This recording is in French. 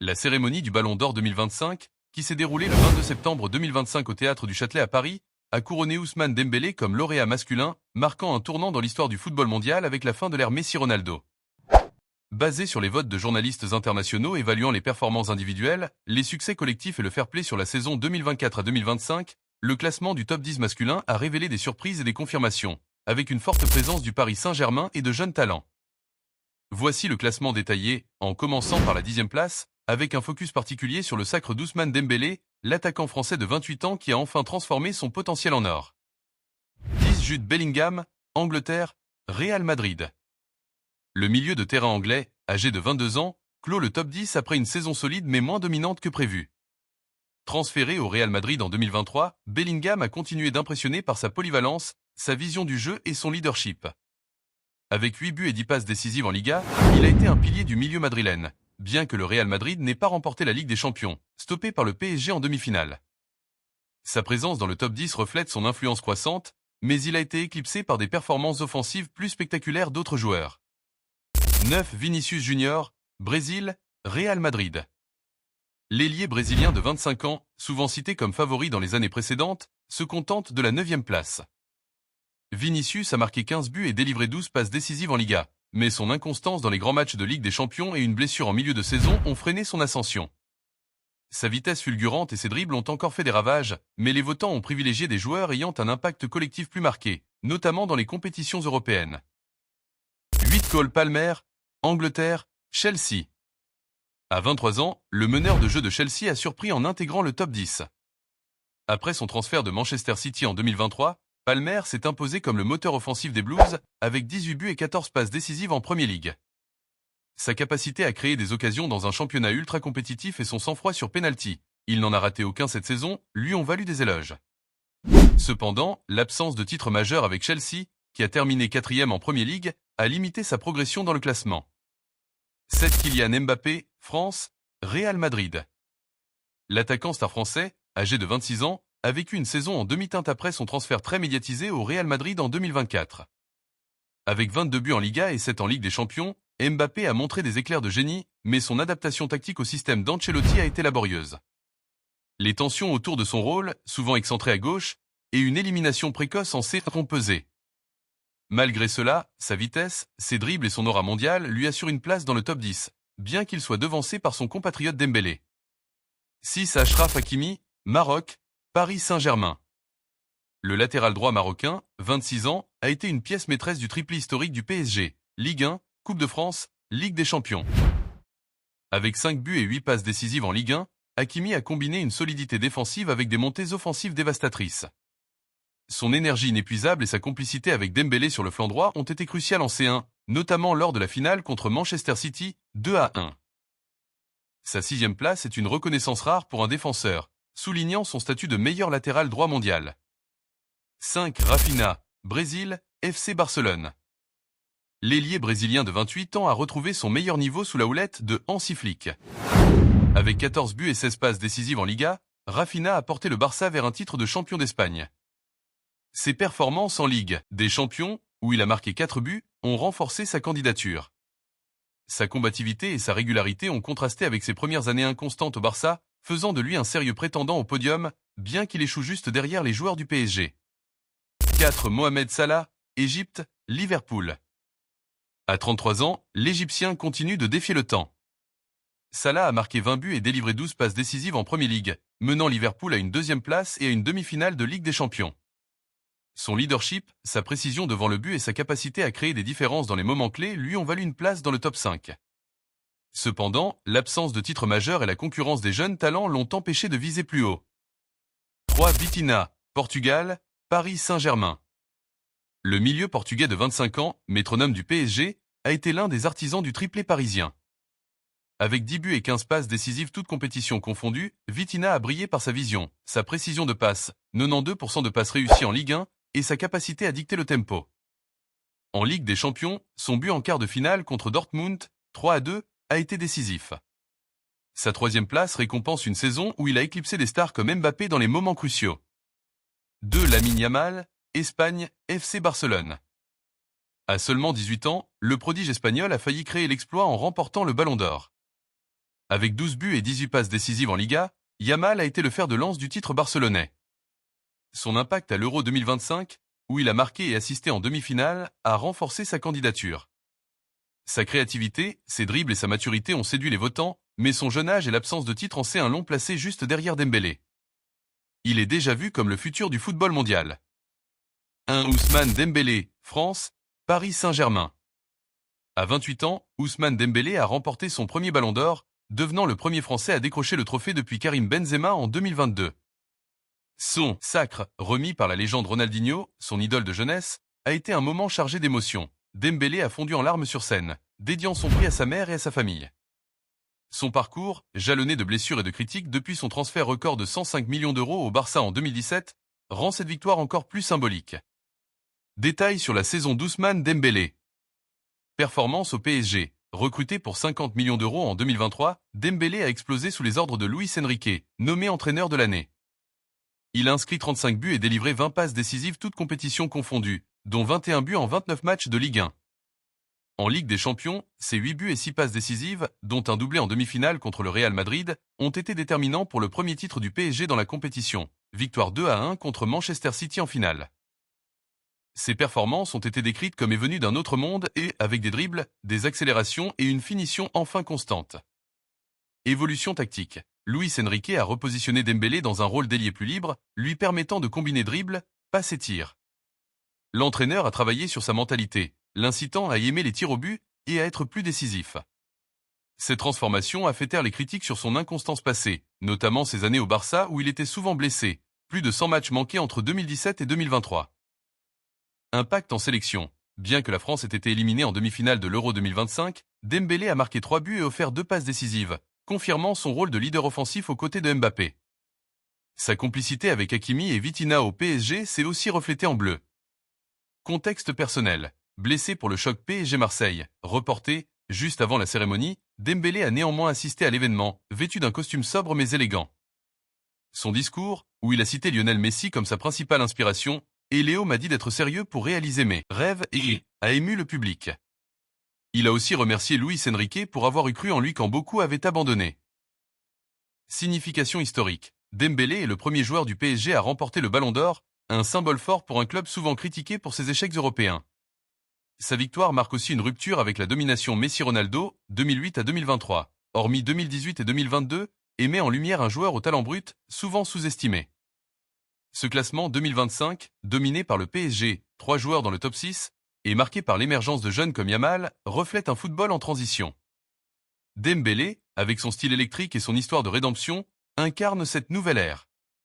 La cérémonie du Ballon d'Or 2025, qui s'est déroulée le 22 septembre 2025 au Théâtre du Châtelet à Paris, a couronné Ousmane Dembélé comme lauréat masculin, marquant un tournant dans l'histoire du football mondial avec la fin de l'ère Messi-Ronaldo. Basé sur les votes de journalistes internationaux évaluant les performances individuelles, les succès collectifs et le fair-play sur la saison 2024 à 2025, le classement du top 10 masculin a révélé des surprises et des confirmations, avec une forte présence du Paris Saint-Germain et de jeunes talents. Voici le classement détaillé, en commençant par la 10e place, avec un focus particulier sur le sacre d'Ousmane Dembélé, l'attaquant français de 28 ans qui a enfin transformé son potentiel en or. 10 Jude Bellingham, Angleterre, Real Madrid. Le milieu de terrain anglais, âgé de 22 ans, clôt le top 10 après une saison solide mais moins dominante que prévu. Transféré au Real Madrid en 2023, Bellingham a continué d'impressionner par sa polyvalence, sa vision du jeu et son leadership. Avec 8 buts et 10 passes décisives en Liga, il a été un pilier du milieu madrilène, bien que le Real Madrid n'ait pas remporté la Ligue des Champions, stoppé par le PSG en demi-finale. Sa présence dans le top 10 reflète son influence croissante, mais il a été éclipsé par des performances offensives plus spectaculaires d'autres joueurs. 9 Vinicius Junior, Brésil, Real Madrid. L'ailier brésilien de 25 ans, souvent cité comme favori dans les années précédentes, se contente de la 9e place. Vinicius a marqué 15 buts et délivré 12 passes décisives en Liga, mais son inconstance dans les grands matchs de Ligue des Champions et une blessure en milieu de saison ont freiné son ascension. Sa vitesse fulgurante et ses dribbles ont encore fait des ravages, mais les votants ont privilégié des joueurs ayant un impact collectif plus marqué, notamment dans les compétitions européennes. 8 Cole Palmer, Angleterre, Chelsea. À 23 ans, le meneur de jeu de Chelsea a surpris en intégrant le top 10. Après son transfert de Manchester City en 2023, Palmer s'est imposé comme le moteur offensif des Blues, avec 18 buts et 14 passes décisives en Premier League. Sa capacité à créer des occasions dans un championnat ultra compétitif et son sang-froid sur penalty, il n'en a raté aucun cette saison, lui ont valu des éloges. Cependant, l'absence de titre majeur avec Chelsea, qui a terminé 4e en Premier League, a limité sa progression dans le classement. 7 Kylian Mbappé, France, Real Madrid. L'attaquant star français, âgé de 26 ans, a vécu une saison en demi-teinte après son transfert très médiatisé au Real Madrid en 2024. Avec 22 buts en Liga et 7 en Ligue des Champions, Mbappé a montré des éclairs de génie, mais son adaptation tactique au système d'Ancelotti a été laborieuse. Les tensions autour de son rôle, souvent excentré à gauche, et une élimination précoce en C ont pesé. Malgré cela, sa vitesse, ses dribbles et son aura mondiale lui assurent une place dans le top 10, bien qu'il soit devancé par son compatriote Dembélé. 6 Achraf Hakimi, Maroc, Paris Saint-Germain. Le latéral droit marocain, 26 ans, a été une pièce maîtresse du triplé historique du PSG, Ligue 1, Coupe de France, Ligue des Champions. Avec 5 buts et 8 passes décisives en Ligue 1, Hakimi a combiné une solidité défensive avec des montées offensives dévastatrices. Son énergie inépuisable et sa complicité avec Dembélé sur le flanc droit ont été cruciales en C1, notamment lors de la finale contre Manchester City, 2-1. Sa 6e place est une reconnaissance rare pour un défenseur, soulignant son statut de meilleur latéral droit mondial. 5 Rafinha, Brésil, FC Barcelone. L'ailier brésilien de 28 ans a retrouvé son meilleur niveau sous la houlette de Hansi Flick. Avec 14 buts et 16 passes décisives en Liga, Rafinha a porté le Barça vers un titre de champion d'Espagne. Ses performances en Ligue des Champions, où il a marqué 4 buts, ont renforcé sa candidature. Sa combativité et sa régularité ont contrasté avec ses premières années inconstantes au Barça, faisant de lui un sérieux prétendant au podium, bien qu'il échoue juste derrière les joueurs du PSG. 4 Mohamed Salah, Égypte, Liverpool. À 33 ans, l'Égyptien continue de défier le temps. Salah a marqué 20 buts et délivré 12 passes décisives en Premier League, menant Liverpool à une 2e place et à une demi-finale de Ligue des Champions. Son leadership, sa précision devant le but et sa capacité à créer des différences dans les moments clés lui ont valu une place dans le top 5. Cependant, l'absence de titre majeur et la concurrence des jeunes talents l'ont empêché de viser plus haut. 3 Vitinha, Portugal, Paris Saint-Germain. Le milieu portugais de 25 ans, métronome du PSG, a été l'un des artisans du triplé parisien. Avec 10 buts et 15 passes décisives toutes compétitions confondues, Vitinha a brillé par sa vision, sa précision de passe, 92% de passes réussies en Ligue 1, et sa capacité à dicter le tempo. En Ligue des Champions, son but en quart de finale contre Dortmund, 3-2, a été décisif. Sa 3e place récompense une saison où il a éclipsé des stars comme Mbappé dans les moments cruciaux. 2 Lamine Yamal, Espagne, FC Barcelone. À seulement 18 ans, le prodige espagnol a failli créer l'exploit en remportant le Ballon d'Or. Avec 12 buts et 18 passes décisives en Liga, Yamal a été le fer de lance du titre barcelonais. Son impact à l'Euro 2025, où il a marqué et assisté en demi-finale, a renforcé sa candidature. Sa créativité, ses dribbles et sa maturité ont séduit les votants, mais son jeune âge et l'absence de titre en fait un long placé juste derrière Dembélé. Il est déjà vu comme le futur du football mondial. 1. Ousmane Dembélé, France, Paris Saint-Germain. À 28 ans, Ousmane Dembélé a remporté son premier ballon d'or, devenant le premier Français à décrocher le trophée depuis Karim Benzema en 2022. Son sacre, remis par la légende Ronaldinho, son idole de jeunesse, a été un moment chargé d'émotions. Dembélé a fondu en larmes sur scène, dédiant son prix à sa mère et à sa famille. Son parcours, jalonné de blessures et de critiques depuis son transfert record de 105 millions d'euros au Barça en 2017, rend cette victoire encore plus symbolique. Détails sur la saison d'Ousmane Dembélé. Performance au PSG. Recruté pour 50 millions d'euros en 2023, Dembélé a explosé sous les ordres de Luis Enrique, nommé entraîneur de l'année. Il a inscrit 35 buts et délivré 20 passes décisives toutes compétitions confondues, dont 21 buts en 29 matchs de Ligue 1. En Ligue des Champions, ses 8 buts et 6 passes décisives, dont un doublé en demi-finale contre le Real Madrid, ont été déterminants pour le premier titre du PSG dans la compétition, victoire 2-1 contre Manchester City en finale. Ses performances ont été décrites comme est venu d'un autre monde et, avec des dribbles, des accélérations et une finition enfin constante. Évolution tactique. Luis Enrique a repositionné Dembélé dans un rôle d'ailier plus libre, lui permettant de combiner dribble, passe et tir. L'entraîneur a travaillé sur sa mentalité, l'incitant à aimer les tirs au but et à être plus décisif. Cette transformation a fait taire les critiques sur son inconstance passée, notamment ses années au Barça où il était souvent blessé, plus de 100 matchs manqués entre 2017 et 2023. Impact en sélection. Bien que la France ait été éliminée en demi-finale de l'Euro 2025, Dembélé a marqué 3 buts et offert 2 passes décisives, confirmant son rôle de leader offensif aux côtés de Mbappé. Sa complicité avec Hakimi et Vitinha au PSG s'est aussi reflétée en bleu. Contexte personnel. Blessé pour le choc PSG-Marseille, reporté, juste avant la cérémonie, Dembélé a néanmoins assisté à l'événement, vêtu d'un costume sobre mais élégant. Son discours, où il a cité Lionel Messi comme sa principale inspiration, et Léo m'a dit d'être sérieux pour réaliser mes rêves et a ému le public. Il a aussi remercié Luis Enrique pour avoir eu cru en lui quand beaucoup avaient abandonné. Signification historique. Dembélé est le premier joueur du PSG à remporter le Ballon d'Or, un symbole fort pour un club souvent critiqué pour ses échecs européens. Sa victoire marque aussi une rupture avec la domination Messi-Ronaldo, 2008 à 2023, hormis 2018 et 2022, et met en lumière un joueur au talent brut, souvent sous-estimé. Ce classement 2025, dominé par le PSG, 3 joueurs dans le top 6, et marqué par l'émergence de jeunes comme Yamal, reflète un football en transition. Dembélé, avec son style électrique et son histoire de rédemption, incarne cette nouvelle ère.